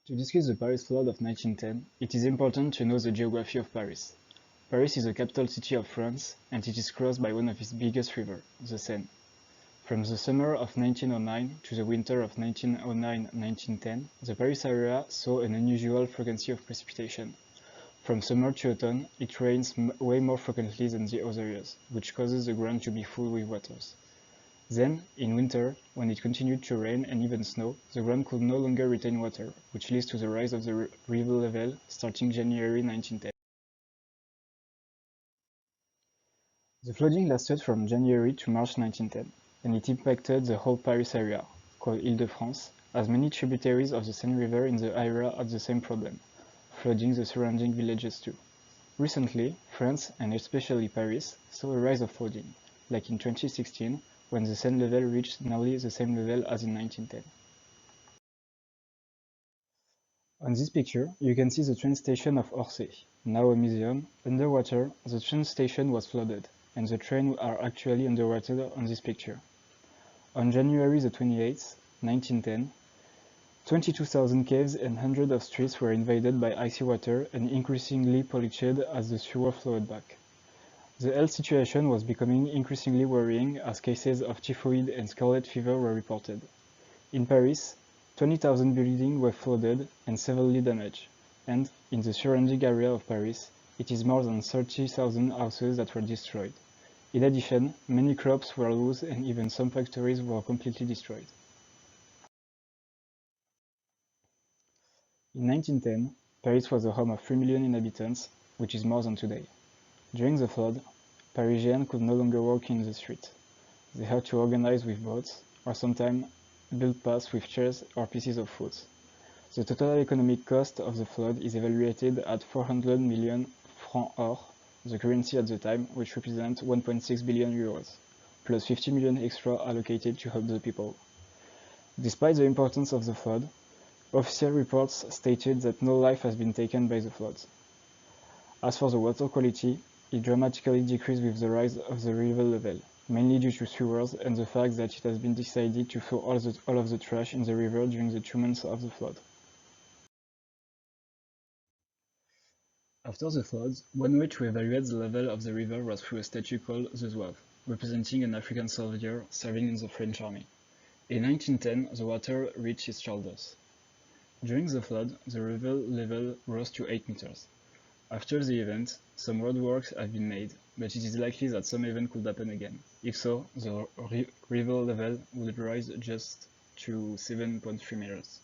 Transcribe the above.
To discuss the Paris flood of 1910, it is important to know the geography of Paris. Paris is the capital city of France, and it is crossed by one of its biggest rivers, the Seine. From the summer of 1909 to the winter of 1909-1910, the Paris area saw an unusual frequency of precipitation. From summer to autumn, it rains way more frequently than the other years, which causes the ground to be full with waters. Then, in winter, when it continued to rain and even snow, the ground could no longer retain water, which leads to the rise of the river level starting January 1910. The flooding lasted from January to March 1910, and it impacted the whole Paris area, called Île-de-France, as many tributaries of the Seine River in the area had the same problem, flooding the surrounding villages too. Recently, France, and especially Paris, saw a rise of flooding, like in 2016, when the Seine level reached nearly the same level as in 1910. On this picture, you can see the train station of Orsay, now a museum. Underwater, the train station was flooded, and the trains are actually underwater on this picture. On January the 28th, 1910, 22,000 caves and hundreds of streets were invaded by icy water and increasingly polluted as the sewer flowed back. The health situation was becoming increasingly worrying as cases of typhoid and scarlet fever were reported. In Paris, 20,000 buildings were flooded and severely damaged, and, in the surrounding area of Paris, it is more than 30,000 houses that were destroyed. In addition, many crops were lost and even some factories were completely destroyed. In 1910, Paris was the home of 3 million inhabitants, which is more than today. During the flood, Parisians could no longer walk in the street. They had to organize with boats, or sometimes build paths with chairs or pieces of wood. The total economic cost of the flood is evaluated at 400 million francs or, the currency at the time, which represents 1.6 billion euros, plus 50 million extra allocated to help the people. Despite the importance of the flood, official reports stated that no life has been taken by the floods. As for the water quality, it dramatically decreased with the rise of the river level, mainly due to sewers and the fact that it has been decided to throw all of the trash in the river during the 2 months of the flood. After the floods, one way to evaluate the level of the river was through a statue called the Zouave, representing an African soldier serving in the French army. In 1910, the water reached its shoulders. During the flood, the river level rose to 8 meters. After the event, some roadworks have been made, but it is likely that some event could happen again. If so, the river level would rise just to 7.3 meters.